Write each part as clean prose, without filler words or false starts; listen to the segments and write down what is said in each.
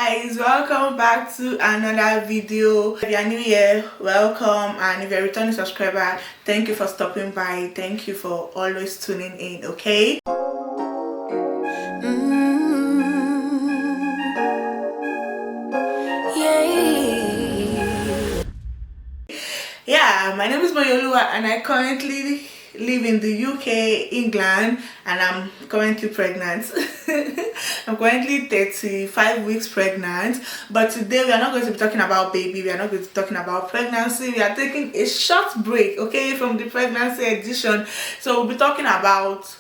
guys, welcome back to another video. If you are new here, welcome, and if you're a returning subscriber, thank you for stopping by. Thank you for always tuning in. Okay, yeah, my name is Mayolua and I currently live in the UK, England, and I'm currently pregnant. I'm currently 35 weeks pregnant, but today we are not going to be talking about baby, we are not going to be talking about pregnancy. We are taking a short break, okay, from the pregnancy edition. So we'll be talking about,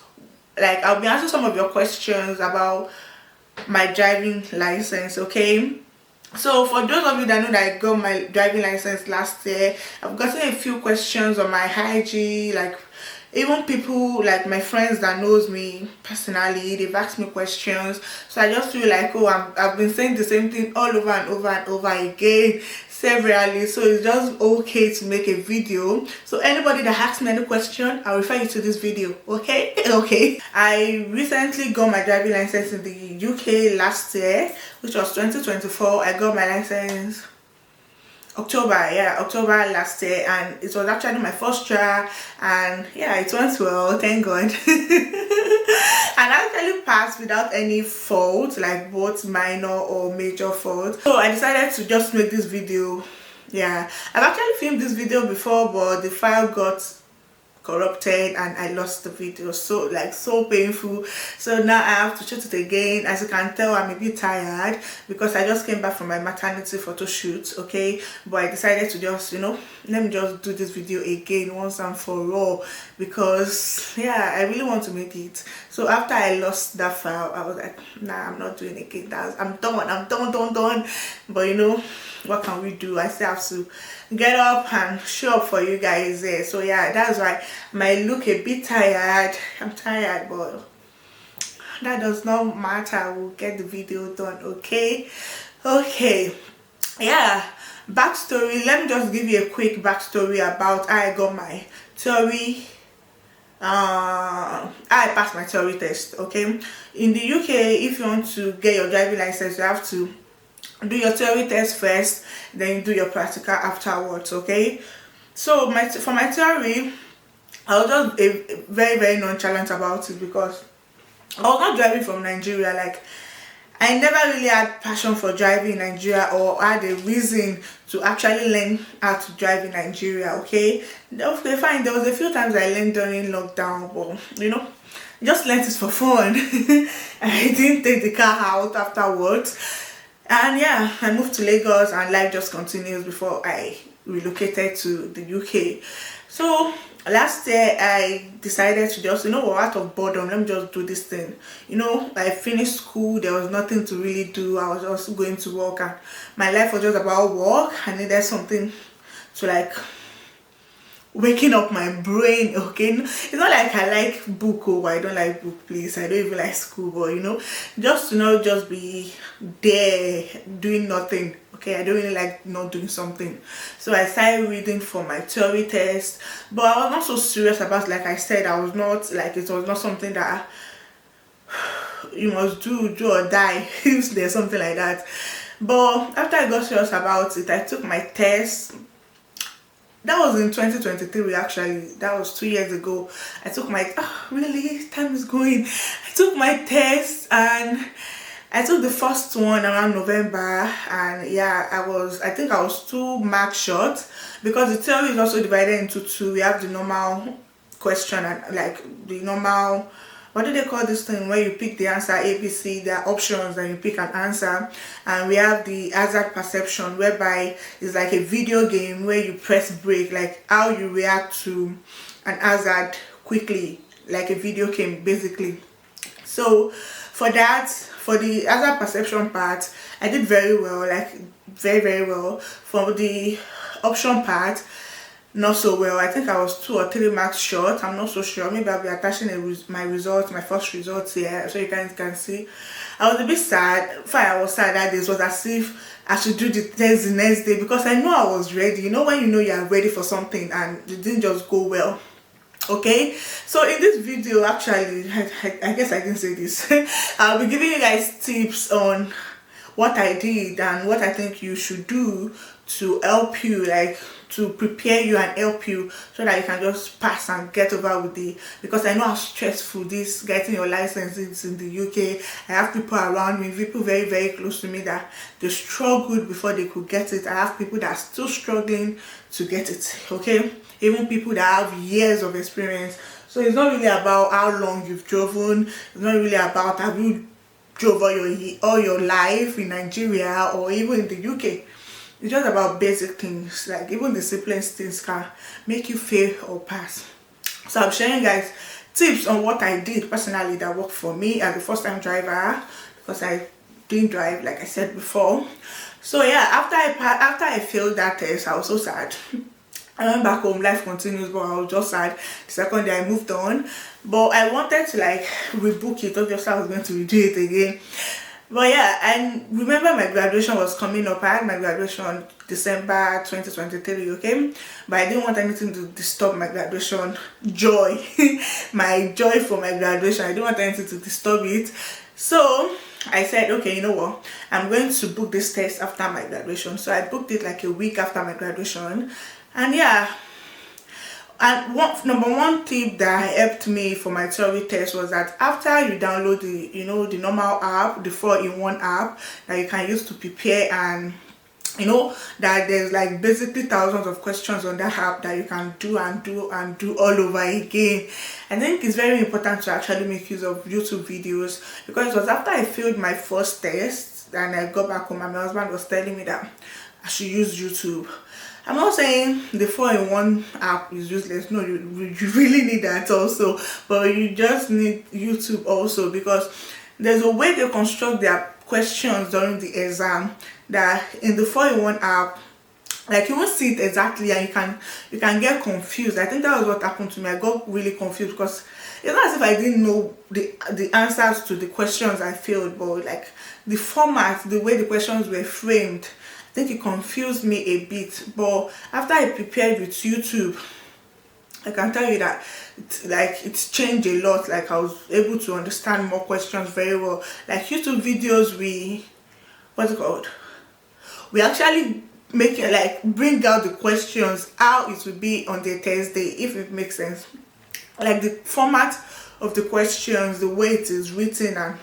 like, I'll be answering some of your questions about my driving license, okay. So for those of you that know that I got my driving license last year, I've gotten a few questions on my IG, like even people like my friends that knows me personally, they've asked me questions. So I just feel like, oh, I've been saying the same thing all over and over and over again severally, so it's just okay to make a video. So anybody that asks me any question, I'll refer you to this video, okay. Okay, I recently got my driving license in the UK last year, which was 2024. I got my license October last year, and it was actually my first try, and yeah, it went well, thank God. And I actually passed without any fault, like both minor or major fault. So I decided to just make this video. Yeah, I've actually filmed this video before, but the file got corrupted and I lost the video, so painful. So now I have to shoot it again. As you can tell, I'm a bit tired because I just came back from my maternity photo shoot, okay. But I decided to just, let me just do this video again once and for all, because yeah, I really want to make it. So after I lost that file, I was like, nah, I'm not doing it again. I'm done. But what can we do? I still have to get up and show up for you guys there. So yeah, that's why I look a bit tired. I'm tired, but that does not matter. I will get the video done, okay. Yeah, backstory. Let me just give you a quick backstory about how I got my theory. I passed my theory test, okay. In the UK, if you want to get your driving license, you have to do your theory test first, then you do your practical afterwards, okay. So for my theory, I was just very nonchalant about it because I was not driving from Nigeria. Like, I never really had passion for driving in Nigeria or had a reason to actually learn how to drive in Nigeria, okay. Okay, fine, there was a few times I learned during lockdown, but just learned it for fun. I didn't take the car out afterwards. And yeah, I moved to Lagos and life just continues before I relocated to the UK. So last year I decided to just, out of boredom, let me just do this thing. I finished school, there was nothing to really do. I was just going to work and my life was just about work. I needed something to waking up my brain, okay. It's not like I like book or I don't like book, please. I don't even like school, but just to just be there doing nothing, okay. I don't really like not doing something. So I started reading for my theory test, but I was not so serious about, like I said, I was not it was not something that you must do or die if there's something like that. But after I got serious about it, I took my test. That was in 2023, actually. That was 2 years ago. I took my really, time is going. I took my test and I took the first one around November, and yeah, I think I was 2 marks short because the theory is also divided into 2. We have the normal question and the normal, what do they call this thing where you pick the answer ABC, there are options and you pick an answer, and we have the hazard perception, whereby it's like a video game where you press brake, like how you react to an hazard quickly, like a video game basically. So for the hazard perception part, I did very well, very well. For the option part, not so well. I think I was 2 or 3 marks short. I'm not so sure. Maybe I'll be attaching my results, my first results here, so you guys can see. I was a bit sad. I was sad that this was as if I should do the test the next day, because I know I was ready. When you are ready for something and it didn't just go well. Okay, so in this video, actually, I guess I didn't say this. I'll be giving you guys tips on what I did and what I think you should do to help you, like to prepare you and help you so that you can just pass and get over with it. Because I know how stressful this getting your license is in the UK. I have people around me, people very, very close to me, that they struggled before they could get it. I have people that are still struggling to get it, okay? Even people that have years of experience. So it's not really about how long you've driven. It's not really about have you drove all your life in Nigeria or even in the UK. It's just about basic things, like even the simplest things can make you fail or pass. So I'm sharing guys tips on what I did personally that worked for me as a first time driver, because I didn't drive like I said before. So yeah, after I failed that test, I was so sad. I went back home, life continues, but I was just sad. The second day I moved on, but I wanted to like rebook it. Obviously I was going to redo it again. But yeah, and remember my graduation was coming up. I had my graduation December 2023, okay? But I didn't want anything to disturb my graduation joy. My joy for my graduation. I didn't want anything to disturb it. So I said, okay, you know what? I'm going to book this test after my graduation. So I booked it like a week after my graduation. And yeah, and number one tip that helped me for my theory test was that after you download the normal app, the 4-in-1 app that you can use to prepare, and that there's like basically thousands of questions on that app that you can do and do and do all over again. I think it's very important to actually make use of YouTube videos, because it was after I failed my first test and I got back home and my husband was telling me that I should use YouTube. I'm not saying the 4-in-1 app is useless. No, you really need that also, but you just need YouTube also, because there's a way they construct their questions during the exam that in the 4-in-1 app, like you won't see it exactly, and you can get confused. I think that was what happened to me. I got really confused because it's not as if I didn't know the answers to the questions I failed, but like the format, the way the questions were framed, I think it confused me a bit. But after I prepared with YouTube, I can tell you that it's changed a lot. Like I was able to understand more questions very well. Like YouTube videos, we actually make it like bring out the questions how it would be on the Thursday, if it makes sense. Like the format of the questions, the way it is written and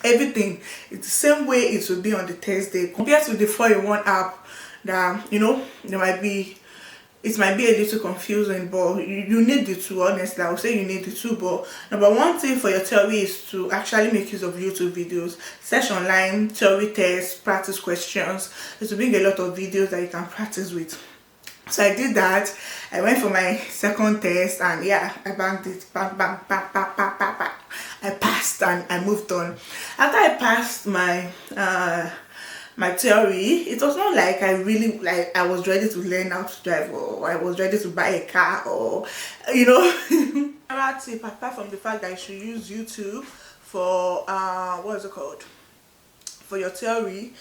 everything, it's the same way it will be on the Thursday compared to the 4-in-1 app that it might be a little confusing, but you need the two. Honestly, I would say you need the two. But number one thing for your theory is to actually make use of YouTube videos. Search online theory tests, practice questions. It will bring a lot of videos that you can practice with. So I did that. I went for my second test and yeah, I banked it. Bang, bang, bang, bang, bang, bang, bang. I passed and I moved on. After I passed my theory, it was not like I was ready to learn how to drive, or I was ready to buy a car, or another tip, apart from the fact that you should use YouTube for for your theory.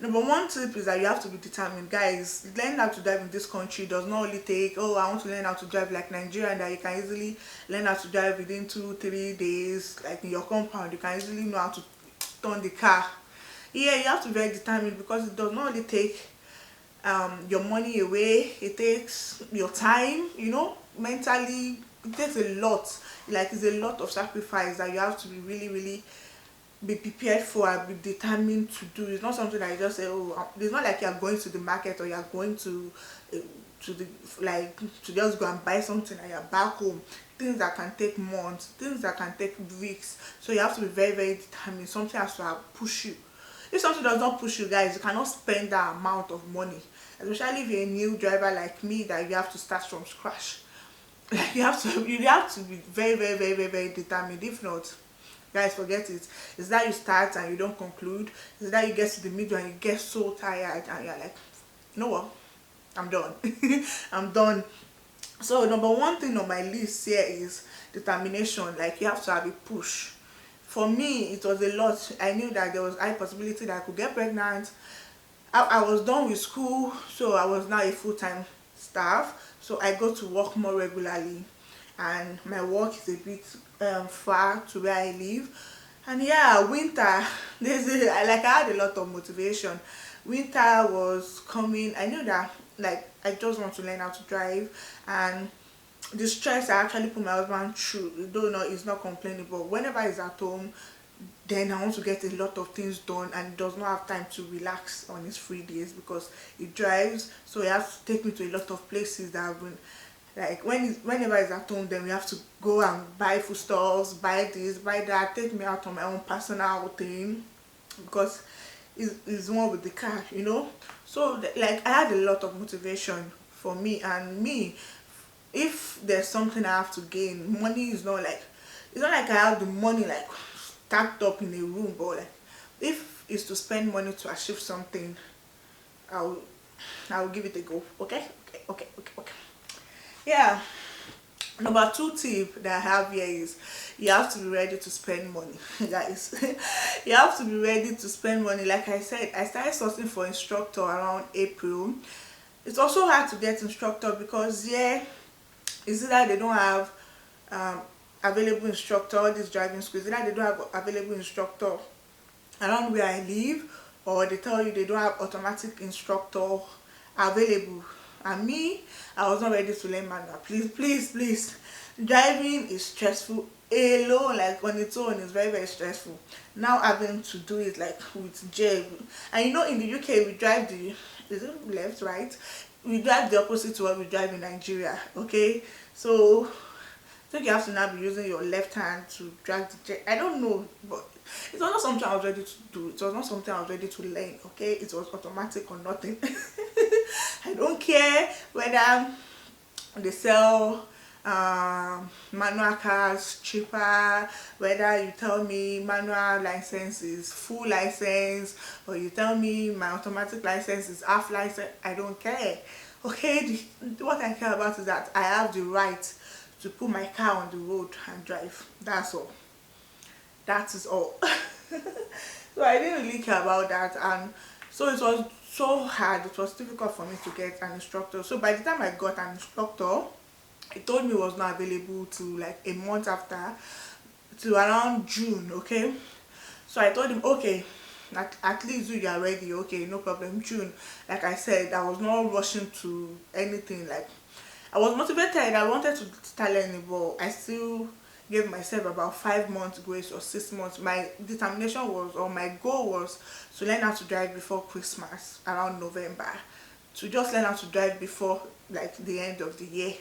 Number one tip is that you have to be determined. Guys, learning how to drive in this country does not only take, I want to learn how to drive like Nigeria, and that you can easily learn how to drive within 2-3 days, like in your compound. You can easily know how to turn the car. Yeah, you have to be very determined, because it does not only take your money away, it takes your time, mentally, it takes a lot. Like it's a lot of sacrifice that you have to be really, really be prepared for and be determined to do. It's not something that you just say, it's not like you're going to the market or you're going to just go and buy something and you're back home. Things that can take months, things that can take weeks. So you have to be very, very determined. Something has to push you. If something does not push you, guys, you cannot spend that amount of money, especially if you're a new driver like me, that you have to start from scratch. Like you have to be very, very, very, very, very determined. If not, guys, forget it. It's that you start and you don't conclude. It's that you get to the middle and you get so tired and you're like, you know what, I'm done. I'm done. So number one thing on my list here is determination. Like you have to have a push. For me, it was a lot. I knew that there was a high possibility that I could get pregnant. I was done with school, so I was now a full-time staff. So I go to work more regularly, and my work is a bit far to where I live. And yeah, winter, like I had a lot of motivation. Winter was coming. I knew that like I just want to learn how to drive, and the stress I actually put my husband through, though not he's not complaining, but whenever he's at home, then I want to get a lot of things done, and he does not have time to relax on his free days because he drives, so he has to take me to a lot of places that have been like whenever he's at home, then we have to go and buy foodstuffs, buy this, buy that, take me out on my own personal thing because he's one with the car, you know. So like I had a lot of motivation for me, and me, if there's something I have to gain, money is not like, it's not like I have the money like stacked up in a room, but like if it's to spend money to achieve something, I'll I'll give it a go. Okay, okay. Yeah. Number two tip that I have here is you have to be ready to spend money, guys. You have to be ready to spend money. Like I said, I started sourcing for instructor around April. It's also hard to get instructor because yeah, it's either they don't have um, available instructor, all these driving schools, either they don't have available instructor around where I live, or they tell you they don't have automatic instructor available. And me, I was not ready to learn manual. Please. Driving is stressful alone, like on its own, is very stressful. Now having to do it like with J. And you know, in the UK, we drive the, is it left, right? We drive the opposite to what we drive in Nigeria, okay? So I think you have to now be using your left hand to drag the jet. I don't know, but it was not something I was ready to do. It was not something I was ready to learn. Okay, it was automatic or nothing. I don't care whether they sell manual cars cheaper, whether you tell me manual license is full license, or you tell me my automatic license is half license. I don't care. Okay, what I care about is that I have the right to put my car on the road and drive. That's all. That is all. So I didn't really care about that, and so it was so hard. It was difficult for me to get an instructor. So by the time I got an instructor, he told me it was not available to like a month after, to around June. Okay, so I told him, okay, at least you are ready. Okay, no problem. June, like I said, I was not rushing to anything. Like I was motivated. I wanted to start learning, but I still gave myself about 5 months grace or 6 months. My determination was, or my goal was, to learn how to drive before Christmas, around November, to just learn how to drive before like the end of the year.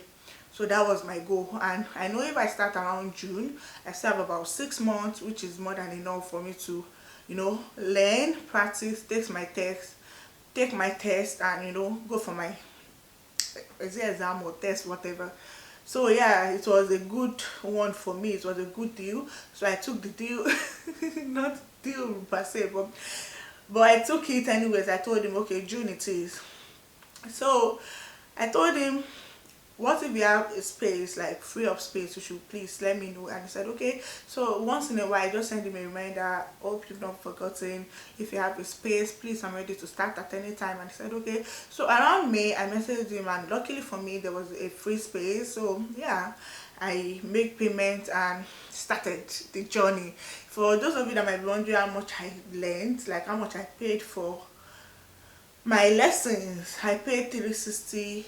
So that was my goal, and I know if I start around June, I still have about 6 months, which is more than enough for me to, you know, learn, practice, take my test, and you know, go for my, is it exam or test, whatever. So yeah, it was a good one for me. It was a good deal, so I took the deal. Not deal per se, but I took it anyways. I told him, okay, June it is. So I told him, what if you have a space, like free up space, you should please let me know. And he said, okay. So once in a while I just send him a reminder, hope you've not forgotten, if you have a space, please, I'm ready to start at any time. And he said, okay. So around May I messaged him, and luckily for me there was a free space. So yeah, I make payment and started the journey. For those of you that might be wondering how much I learned, like how much I paid for my lessons, I paid 360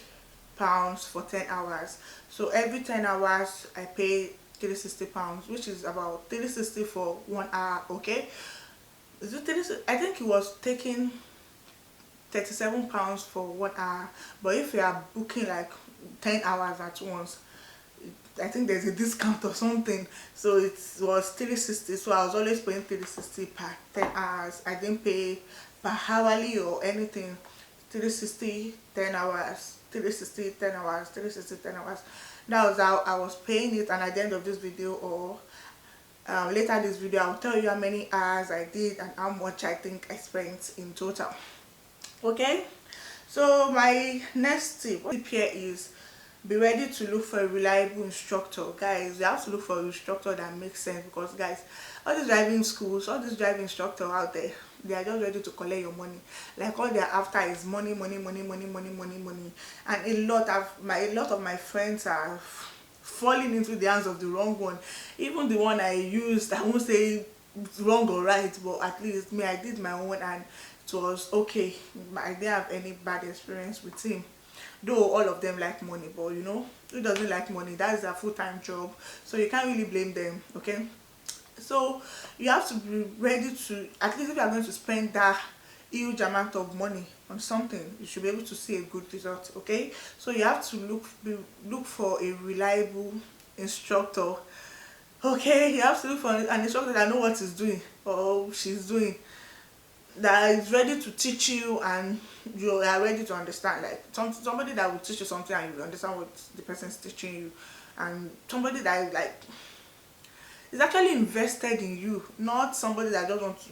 pounds for 10 hours. So every 10 hours I pay 360 pounds, which is about 360 for 1 hour. Okay, is it 30? I think it was taking 37 pounds for 1 hour, but if you are booking like 10 hours at once, I think there's a discount or something, so it was 360. So I was always paying 360 per 10 hours. I didn't pay per hourly or anything. 360 10 hours, 360 10 hours, 360 10 hours. That was how I was paying it. And at the end of this video, or later this video, I'll tell you how many hours I did and how much I think I spent in total. Okay, so my next tip here is be ready to look for a reliable instructor. Guys, you have to look for an instructor that makes sense, because guys, all these driving schools, all these driving instructors out there, they are just ready to collect your money. Like all they're after is money. And a lot of my friends are falling into the hands of the wrong one. Even the one I used, I won't say wrong or right, but at least me, I did my own and it was okay. I didn't have any bad experience with him. Though all of them like money, but you know, who doesn't like money? That's their full-time job, so you can't really blame them, okay? So you have to be ready to, at least if you are going to spend that huge amount of money on something, you should be able to see a good result, okay? So you have to look for a reliable instructor. Okay, you have to look for an instructor that know what he's doing or she's doing, that is ready to teach you and you are ready to understand. Like somebody that will teach you something and you will understand what the person is teaching you, and somebody that is like is actually invested in you, not somebody that just wants to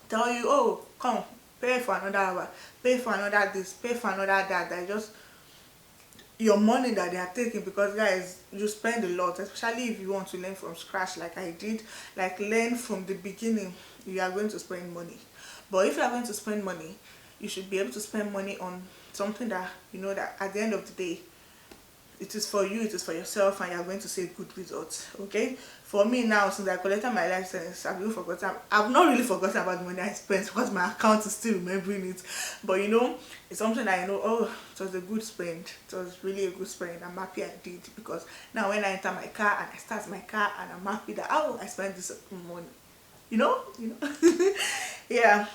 tell you, oh, come, pay for another hour, pay for another this, pay for another that. That just your money that they are taking, because guys, you spend a lot, especially if you want to learn from scratch like I did, like learn from the beginning. You are going to spend money, but if you are going to spend money, you should be able to spend money on something that you know that at the end of the day it is for you, it is for yourself, and you're going to see good results, okay? For me now, since I collected my license, I've not really forgotten about the money I spent because my account is still remembering it. But you know, it's something that I know, oh, it was a good spend, it was really a good spend. I'm happy I did, because now when I enter my car and I start my car and I'm happy that, oh, I spent this money, yeah.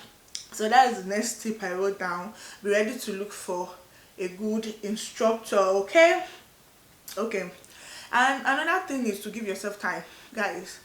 So that is the next tip I wrote down. Be ready to look for a good instructor, okay? Okay. And another thing is to give yourself time, guys.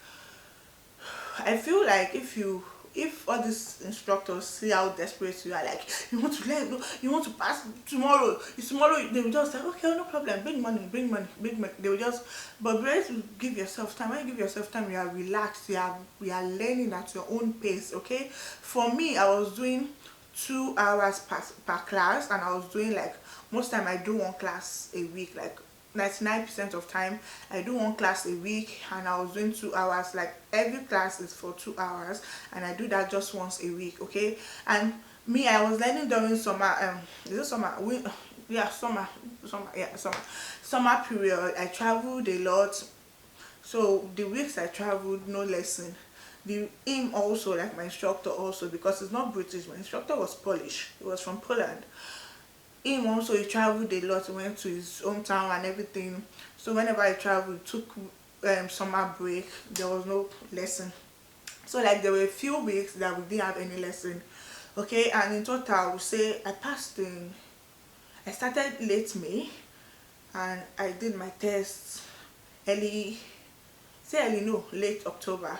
I feel like if all these instructors see how desperate you are, like you want to learn, no, you want to pass tomorrow, it's tomorrow, they will just say, okay, no problem, bring money, bring money, bring money. They will just, but be ready to give yourself time. When you give yourself time, you are relaxed, you are learning at your own pace, okay? For me, I was doing 2 hours per class, and I was doing like, most time I do one class a week, like 99% of time I do one class a week, and I was doing 2 hours. Like every class is for 2 hours, and I do that just once a week, okay? And me, I was learning during summer, is it summer, yeah, summer period. I traveled a lot, so the weeks I traveled, no lesson. The him also, like my instructor also, because it's not British, my instructor was Polish, he was from Poland. Him also, he traveled a lot, he went to his hometown and everything. So whenever I traveled, took summer break, there was no lesson. So like there were a few weeks that we didn't have any lesson, okay? And in total, I would say I started late May, and I did my tests early, no, late October.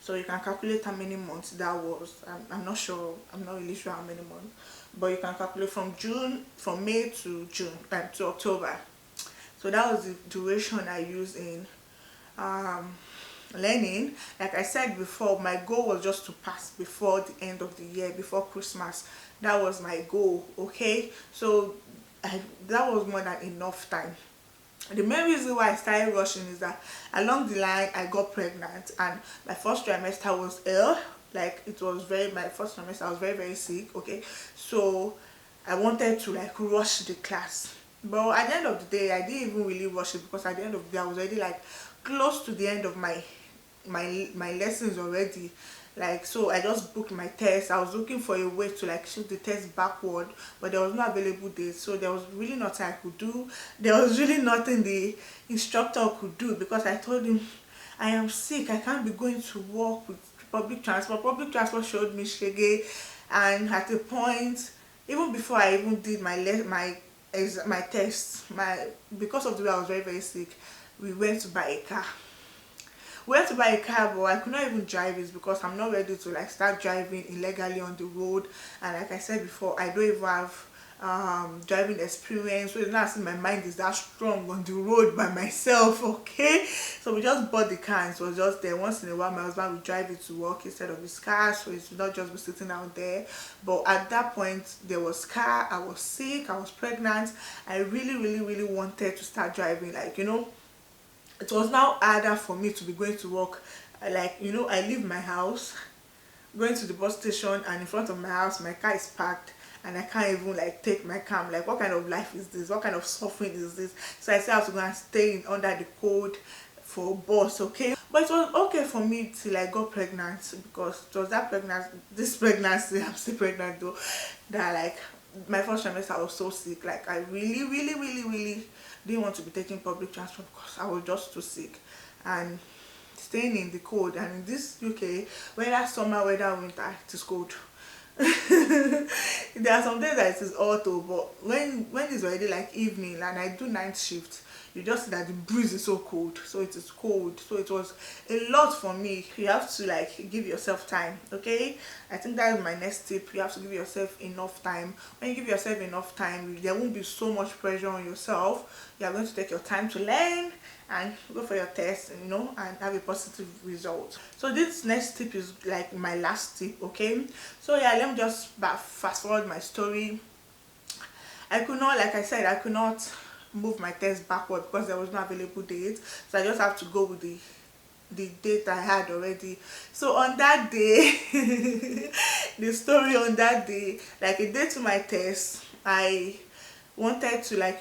So you can calculate how many months that was. I'm not sure, I'm not really sure how many months, but you can calculate from May to June, to October. So that was the duration I used in learning. Like I said before, my goal was just to pass before the end of the year, before Christmas. That was my goal, okay? So that was more than enough time. The main reason why I started rushing is that along the line I got pregnant, and my first trimester was ill. Like it was my first trimester, I was very sick, okay? So I wanted to like rush the class, but at the end of the day I didn't even really rush it, because at the end of the day I was already like close to the end of my lessons already. Like, so I just booked my test. I was looking for a way to like shoot the test backward, but there was no available date, so there was really nothing I could do. There was really nothing the instructor could do, because I told him I am sick, I can't be going to work with public transport. Public transport showed me shege, and at a point, even before I even did my test, because of the way I was very sick, we went to buy a car. We had to buy a car, but I could not even drive it because I'm not ready to like start driving illegally on the road. And like I said before, I don't even have driving experience, so it's not as if my mind is that strong on the road by myself, okay? So we just bought the car, and it was just there. Once in a while my husband would drive it to work instead of his car, so it's not just be sitting out there. But at that point there was car, I was sick, I was pregnant, I really wanted to start driving. Like, it was now harder for me to be going to work. Like, I leave my house, going to the bus station, and in front of my house my car is parked, and I can't even like take my car. I'm like, what kind of life is this? What kind of suffering is this? So I still have to go and stay under the cold for bus, okay? But it was okay for me till I got pregnant, because it was that pregnancy, this pregnancy, I'm still pregnant though, that like my first trimester I was so sick. Like I really, really, really, really didn't want to be taking public transport because I was just too sick. And staying in the cold, and in this UK, whether summer, whether winter, it is cold. There are some days that it is auto, but when it's already like evening and I do night shift, you just see that the breeze is so cold, so it is cold. So it was a lot for me. You have to like give yourself time, okay? I think that is my next tip. You have to give yourself enough time. When you give yourself enough time, there won't be so much pressure on yourself. You are going to take your time to learn and go for your test, and have a positive result. So this next tip is like my last tip, okay? So yeah, let me just fast forward my story. I could not, like I said, I could not move my test backward because there was no available date, so I just have to go with the date I had already. So on that day, the story on that day, like a day to my test, I wanted to, like,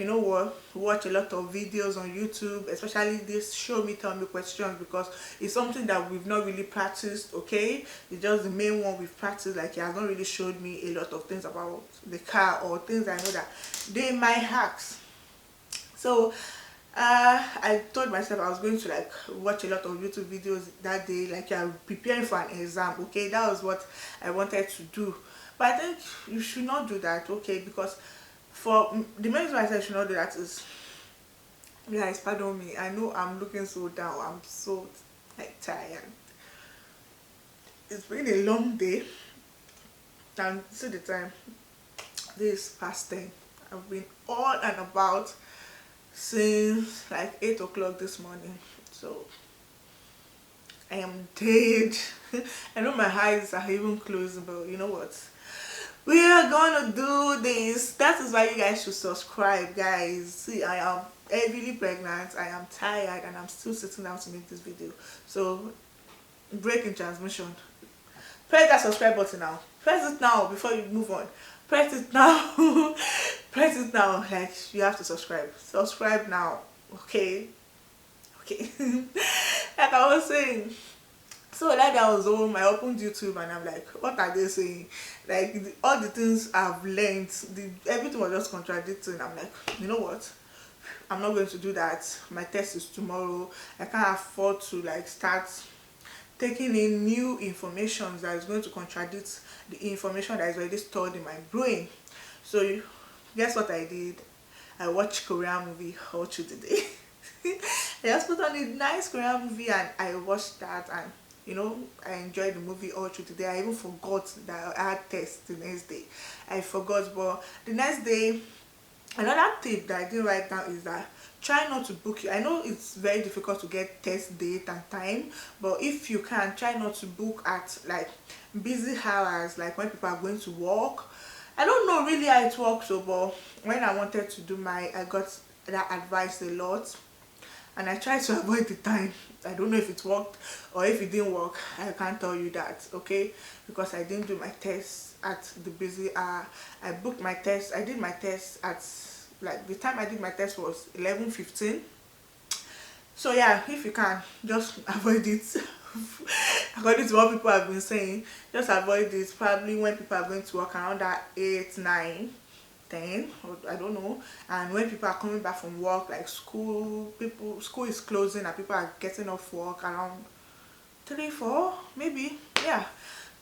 watch a lot of videos on YouTube, especially this show me tell me questions, because it's something that we've not really practiced, okay? It's just the main one we've practiced. Like, he has not really showed me a lot of things about the car, or things I know that they might hacks. So I told myself I was going to like watch a lot of YouTube videos that day, like I'm preparing for an exam, okay? That was what I wanted to do. But I think you should not do that, okay? Because for the main reason I said I should not do that is, guys, pardon me, I know I'm looking so down, I'm so like tired. It's been a long day, and see the time, this past 10. I've been on and about since like 8 o'clock this morning, so I am dead. I know my eyes are even closed, but you know what, we are gonna do this. That is why you guys should subscribe, guys. See, I am heavily pregnant, I am tired, and I'm still sitting down to make this video. So break in transmission. Press that subscribe button now. Press it now before you move on. Press it now. Press it now. Like, you have to subscribe. Subscribe now. Okay? Okay. Like I was saying. So like I was home, I opened YouTube and I'm like, what are they saying? Like all the things I've learned, everything was just contradicting. I'm like, you know what? I'm not going to do that. My test is tomorrow. I can't afford to like start taking in new information that is going to contradict the information that is already stored in my brain. So guess what I did? I watched Korean movie all through the day. I just put on a nice Korean movie and I watched that, and I enjoyed the movie all through the day. I even forgot that I had test the next day. I forgot, but the next day, another tip that I did write down is that try not to book you. I know it's very difficult to get test date and time, but if you can, try not to book at like busy hours, like when people are going to work. I don't know really how it works, so but when I wanted to do I got that advice a lot, and I tried to avoid the time. I don't know if it worked or if it didn't work. I can't tell you that, okay? Because I didn't do my test at the busy hour. I booked my test. I did my test at like the time I did my test was 11:15. So yeah, if you can, just avoid it. According to what people have been saying, just avoid it. Probably when people are going to work around that 8, 9, 10, or I don't know. And when people are coming back from work, like school is closing and people are getting off work around 3, 4, maybe. Yeah,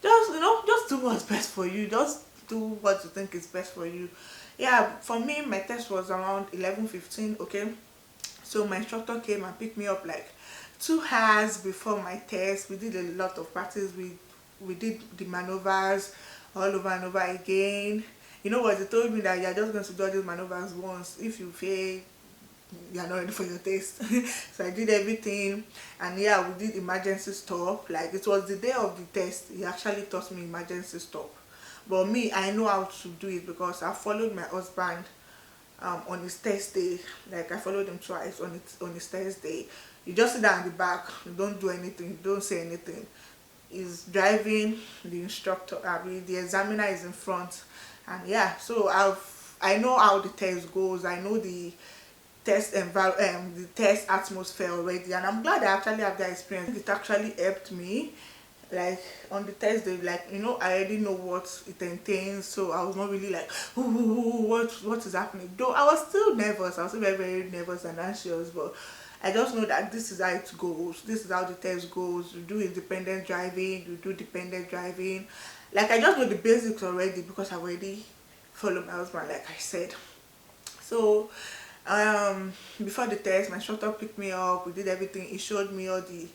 just do what's best for you. Just do what you think is best for you. Yeah, for me, my test was around 11:15. Okay, so my instructor came and picked me up like 2 hours before my test. We did a lot of practice. We did the maneuvers all over and over again. You know what, they told me that you're just going to do all these maneuvers once. If you fail, you're not ready for your test. So I did everything, and yeah, we did emergency stop. Like, it was the day of the test, he actually taught me emergency stop. But me, I know how to do it because I followed my husband on his test day. Like, I followed him twice on his test day. You just sit down in the back, you don't do anything, you don't say anything. He's driving, the instructor, the examiner is in front. And yeah, so I know how the test goes. I know the the test atmosphere already, and I'm glad I actually have that experience. It actually helped me. Like on the test day, like I already know what it entails, so I was not really like, ooh, what is happening. Though I was still nervous, I was still very, very nervous and anxious, but I just know that this is how it goes. This is how the test goes. You do independent driving, you do dependent driving. Like I just know the basics already because I already followed my husband, like I said. So before the test, my instructor picked me up. We did everything. He showed me all the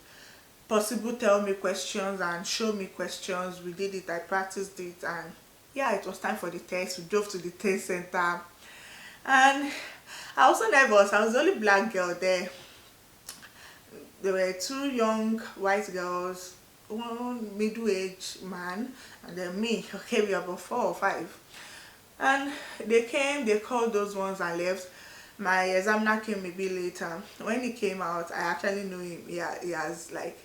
possible tell me questions and show me questions. We did it. I practiced it, and yeah, it was time for the test. We drove to the test center, and I was so nervous. I was the only black girl there. There were two young white girls, one middle-aged man, and then me. Okay, we were about 4 or 5. And they came, they called those ones and left. My examiner came maybe later. When he came out, I actually knew him. Yeah, he has like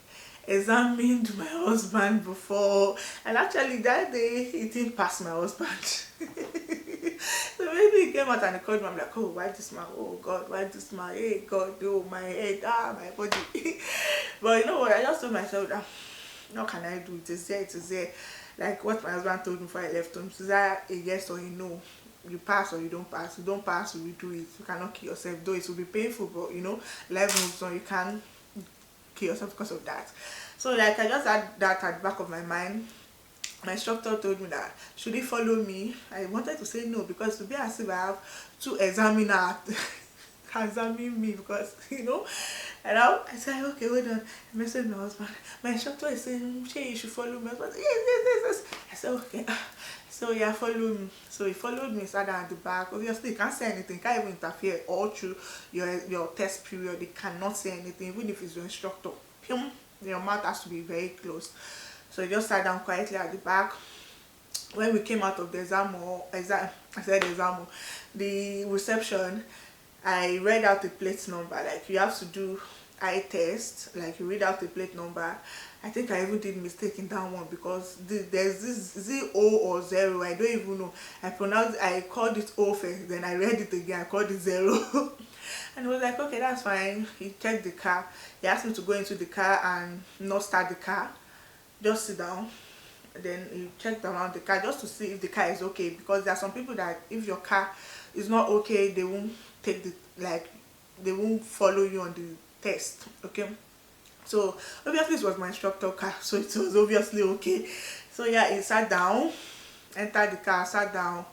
examined my husband before, and actually that day he didn't pass my husband. So maybe he came out and he called me. I'm like, oh, why this man? Oh God, why this man? Hey God, oh my head, my body. But you know what? I just told myself that, what can I do? It is there, it is there. Like what my husband told me before I left home. Is that a yes or a no? You pass or you don't pass. You don't pass, you will do it. You cannot kill yourself. Though it will be painful, but life moves on. You can't kill yourself because of that. So like I just had that at the back of my mind. My instructor told me that should he follow me. I wanted to say no, because to be as if I have two examiners examine me, because and I said, okay, wait on. I messaged my husband. My instructor is saying, Shay, you should follow me. I was like, yes. I said, okay. So yeah, follow me. So he followed me, sat down at the back. Obviously, he can't say anything, can't even interfere all through your test period. They cannot say anything, even if it's your instructor. Your mouth has to be very closed. So he just sat down quietly at the back. When we came out of the the reception, I read out the plate number. Like you have to do eye test, like you read out the plate number. I think I even did mistake in that one, because there's this Z O or zero. I don't even know. I called it O first, then I read it again. I called it zero. And he was like, okay, that's fine. He checked the car. He asked me to go into the car and not start the car. Just sit down. Then he checked around the car just to see if the car is okay, because there are some people that if your car is not okay, they won't they won't follow you on the test. Okay, so obviously it was my instructor car, so it was obviously okay. So yeah, he sat down, entered the car, sat down,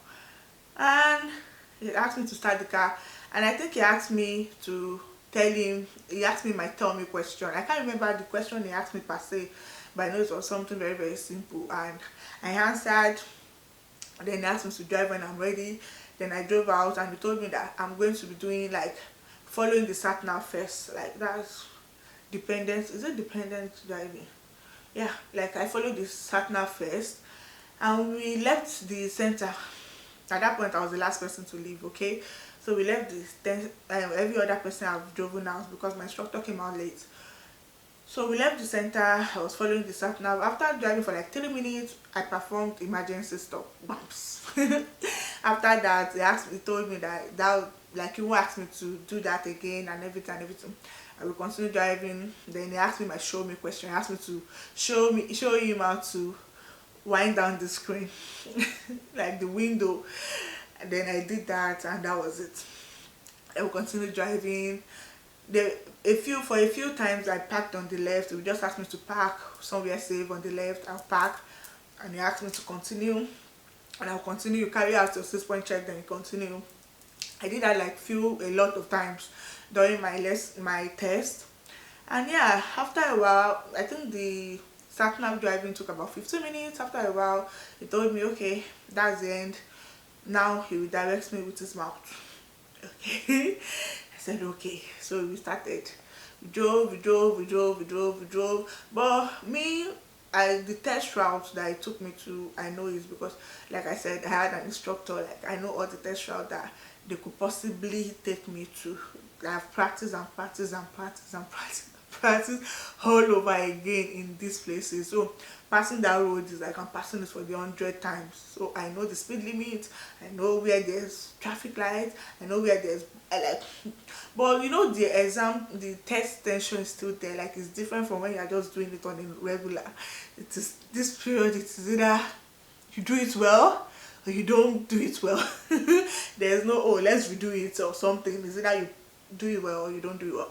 and he asked me to start the car. And I think he asked me to tell him, he asked me my tell me question. I can't remember the question he asked me per se, but I know it was something very, very simple, and I answered. Then he asked me to drive when I'm ready. Then I drove out, and he told me that I'm going to be doing like following the sat nav first. Like that's dependent, is it dependent driving? Yeah, like I followed the sat nav first, and we left the center. At that point I was the last person to leave. Okay, so we left every other person I've driven out, because my instructor came out late. So we left the center. I was following the sat nav. After driving for like 3 minutes, I performed emergency stop bumps. After that, he told me that like he won't ask me to do that again, and everything. I will continue driving. Then he asked me my show me question. He asked me to show him how to wind down the screen, like the window. And then I did that, and that was it. I will continue driving. For a few times I parked on the left. He just asked me to park somewhere safe on the left. I'll park, and he asked me to continue, and I'll continue. You carry out your 6-point check, then you continue. I did that like a lot of times during my test. And yeah, after a while, I think the sat nav driving took about 15 minutes. After a while, he told me, okay, that's the end. Now he will direct me with his mouth. Okay. I said okay. So we started. We drove. But me, the test route that it took me to, I know is because, like I said, I had an instructor. Like I know all the test route that they could possibly take me to. I've practiced and practiced and practiced and practiced. practice all over again in these places. So passing that road is like I'm passing it for the 100th times. So I know the speed limit, I know where there's traffic lights, I know where there's like, but you know the exam, the test tension is still there. Like it's different from when you're just doing it on a regular. It is this period, it is either you do it well or you don't do it well. There's no, oh, let's redo it or something. It's either you do it well or you don't do it well.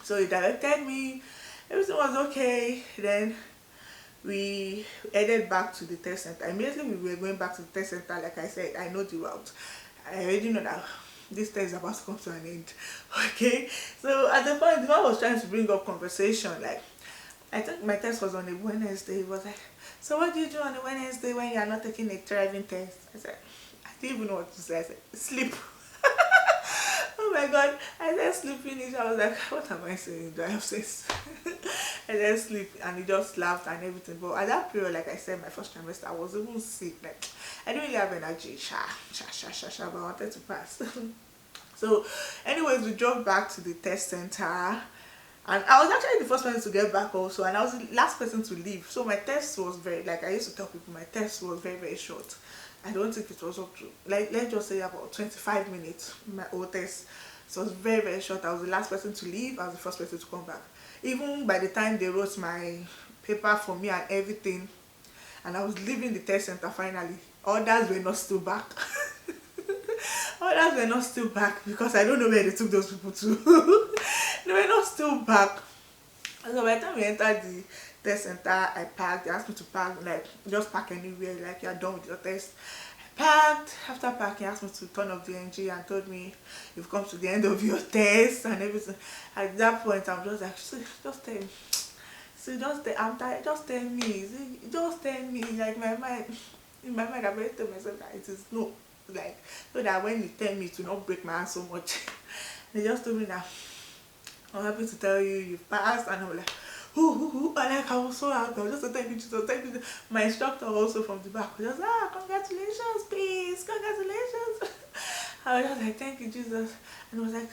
So he directed me, everything was okay. Then we headed back to the test center. Immediately we were going back to the test center. Like I said, I know the route. I already know that this test is about to come to an end. Okay, so at the point the man was trying to bring up conversation. Like, I think my test was on a Wednesday. He was like, so what do you do on a Wednesday when you are not taking a driving test? I said, I didn't even know what to say. I said, sleep. Oh my god, I said sleep finish. I was like, what am I saying? Do I have sex? I said sleep, and he just laughed and everything. But at that period, like I said, my first trimester, I was even sick. Like, I didn't really have energy. But I wanted to pass. So anyways, we drove back to the test center. And I was actually the first person to get back also, and I was the last person to leave. So my test was very, like I used to tell people, my test was very, very short. I don't think it was up to, like, let's just say about 25 minutes, my old test. So it was very, very short. I was the last person to leave. I was the first person to come back. Even by the time they wrote my paper for me and everything, and I was leaving the test center finally, others were not still back. Others were not still back because I don't know where they took those people to. They were not still back. So by the time we entered the test center, I parked. They asked me to park, like just park anywhere, like you're done with your test. I parked. After parking, asked me to turn off the engine and told me you've come to the end of your test and everything. At that point, I'm just like, just tell me. So just tell, I'm tired. Just tell me. Just tell me. Like my mind, in my mind, I've already told myself that it is no. Like, so that when you tell me to not break my hand so much, they just told me that I'm happy to tell you you've passed. And I'm like, ooh, like I was so happy. I was just thank you, Jesus, thank you. My instructor also from the back was just, congratulations, please, congratulations. I was just like, thank you, Jesus. And it was like,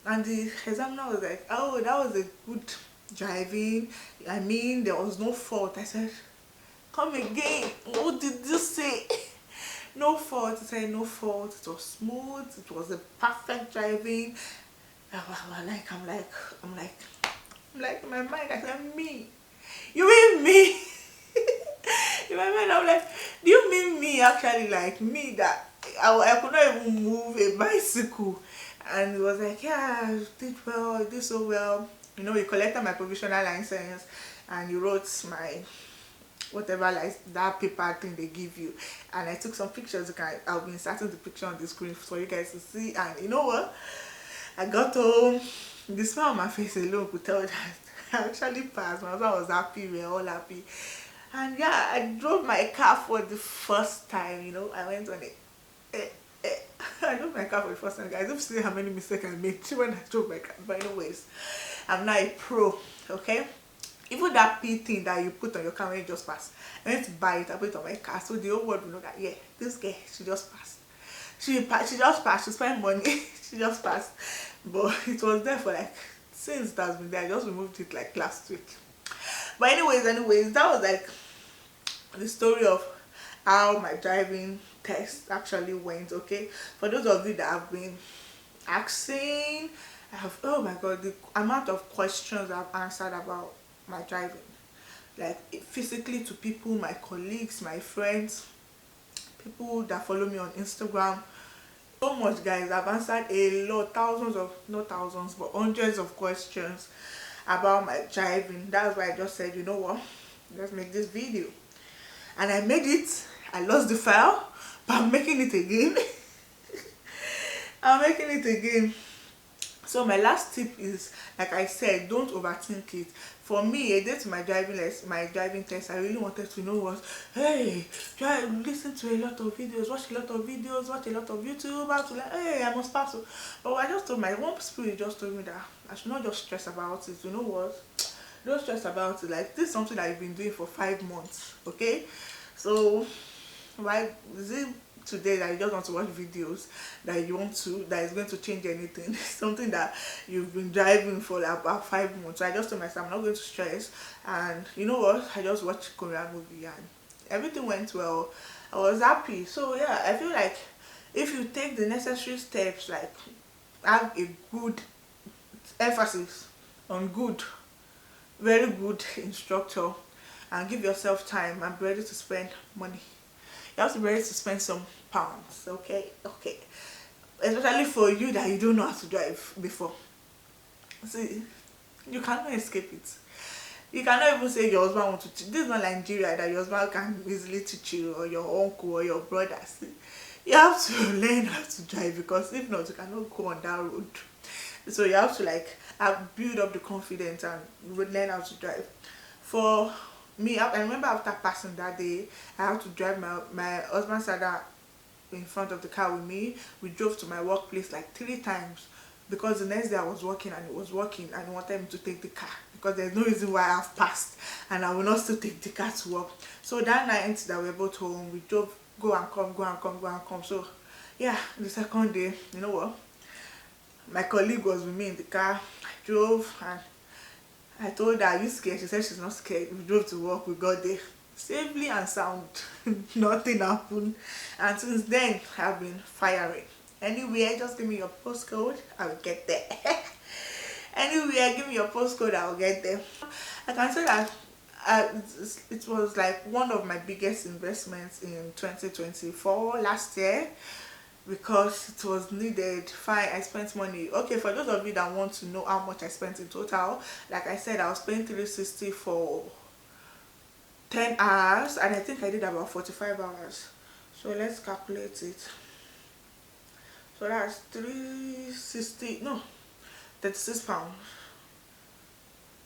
and the examiner was like, oh, that was a good driving. I mean, there was no fault. I said, come again. What did you say? No fault. He said no fault. It was smooth. It was a perfect driving. I'm like in my mind. I said, me. You mean me? In my mind, I'm like, do you mean me? Actually, like me that I could not even move a bicycle. And he was like, yeah, you did well. You did so well. You know, you collected my provisional license, and you wrote my whatever, like that paper thing they give you, and I took some pictures. I'll be inserting the picture on the screen for you guys to see. And you know what, I got home, the smile on my face alone could tell that I actually passed. My husband was happy, we were all happy. And yeah, I drove my car for the first time. You know, I went on it. I drove my car for the first time, guys. Don't see how many mistakes I made when I drove my car. But anyways, I'm now a pro. Okay, even that P thing that you put on your car when you just passed, I went to buy it, I put it on my car, so the whole world will know that, yeah, this girl, she just passed. She just passed, she spent money, she just passed. But it was there for like, since it has been there, I just removed it like last week. But anyways, that was like the story of how my driving test actually went. Okay, for those of you that have been asking, I have, oh my god, the amount of questions I've answered about my driving, like physically, to people, my colleagues, my friends, people that follow me on Instagram. So much, guys. I've answered a lot, thousands of, not thousands, but hundreds of questions about my driving. That's why I just said, you know what, let's make this video. And I made it. I lost the file, but I'm making it again. I'm making it again. So my last tip is, like I said, don't overthink it. For me, a day to my driving test, I really wanted to know was, hey, listen to a lot of videos, watch a lot of videos, watch a lot of YouTube, how to, like, hey, I must pass. But I just told my one spirit just told me that I should not just stress about it. You know what? Don't stress about it. Like, this is something that I've been doing for 5 months. Okay, so why is it today that you just want to watch videos that is going to change anything. Something that you've been driving for like about 5 months. So I just told myself I'm not going to stress, and you know what, I just watched Korean movie and everything went well. I was happy. So yeah, I feel like if you take the necessary steps, like have a good emphasis on good, very good instructor, and give yourself time and be ready to spend money. You have to be ready to spend some pounds, okay? Okay. Especially for you that you don't know how to drive before. See, you cannot escape it. You cannot even say your husband wants to teach. This is not Nigeria that your husband can easily teach you, or your uncle or your brother. See, you have to learn how to drive, because if not, you cannot go on that road. So you have to like build up the confidence and learn how to drive. For me, I remember after passing that day, I had to drive my husband sat down in front of the car with me. We drove to my workplace like 3 times, because the next day I was working and it was working and he wanted me to take the car, because there's no reason why I've passed and I will not still take the car to work. So that night that we were both home, we drove, go and come, go and come, go and come. So yeah, the second day, you know what, my colleague was with me in the car. I drove and I told her, "Are you scared?" She said she's not scared. We drove to work, we got there safely and sound. Nothing happened. And since then, I've been firing. Anywhere, just give me your postcode, I will get there. Anywhere, give me your postcode, I will get there. I can say that it was like one of my biggest investments in 2024 last year, because it was needed. Fine, I spent money. Okay, for those of you that want to know how much I spent in total, like I said, I was paying 360 for 10 hours, and I think I did about 45 hours. So let's calculate it. So that's 360, no, 36 pounds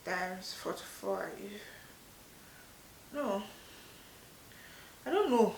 times 45. No, I don't know,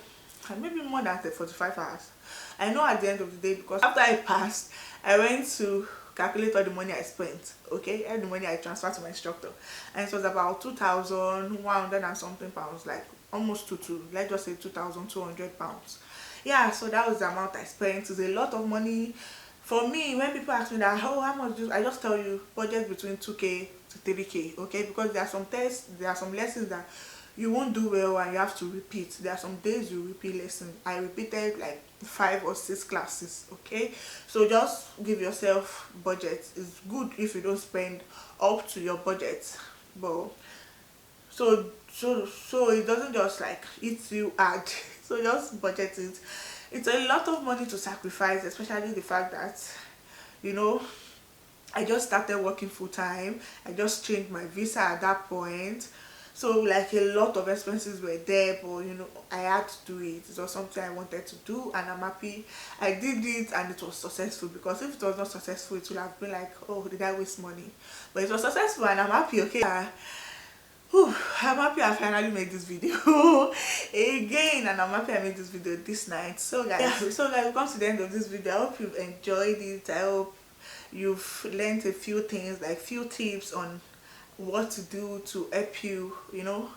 maybe more than 45 hours. I know at the end of the day, because after I passed, I went to calculate all the money I spent, okay, and the money I transferred to my instructor, and it was about 2,100 and something pounds, like almost let's just say 2,200 pounds. Yeah, so that was the amount I spent. It's a lot of money. For me, when people ask me that, oh, how much do I just tell you, budget between 2k to 3k, okay, because there are some tests, there are some lessons that you won't do well and you have to repeat. There are some days you repeat lesson. I repeated like 5 or 6 classes, okay. So just give yourself budget. It's good if you don't spend up to your budget, but so it doesn't just like eat you hard. So just budget it. It's a lot of money to sacrifice, especially the fact that, you know, I just started working full time. I just changed my visa at that point. So like a lot of expenses were there, but you know, I had to do it. It was something I wanted to do, and I'm happy I did it, and it was successful. Because if it was not successful, it would have been like, oh, did I waste money? But it was successful and I'm happy, okay. I'm happy I finally made this video again, and I'm happy I made this video this night. So guys, yeah. So guys, we've come to the end of this video. I hope you've enjoyed it. I hope you've learned a few things, like few tips on what to do to help you, you know,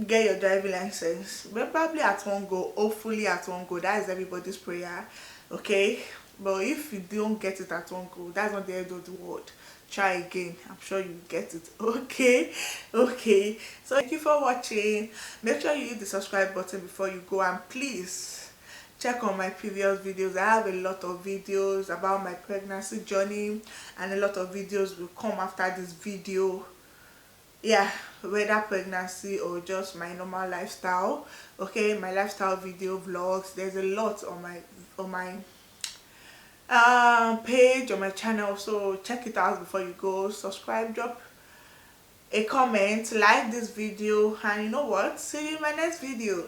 get your driving license. But probably at one go, hopefully at one go. That is everybody's prayer, okay. But if you don't get it at one go, that's not the end of the world. Try again, I'm sure you get it. Okay. So thank you for watching. Make sure you hit the subscribe button before you go, and please check on my previous videos. I have a lot of videos about my pregnancy journey, and a lot of videos will come after this video. Yeah, whether pregnancy or just my normal lifestyle, okay, my lifestyle video vlogs. There's a lot on my page, on my channel, so check it out before you go. Subscribe, drop a comment, like this video, and you know what, see you in my next video.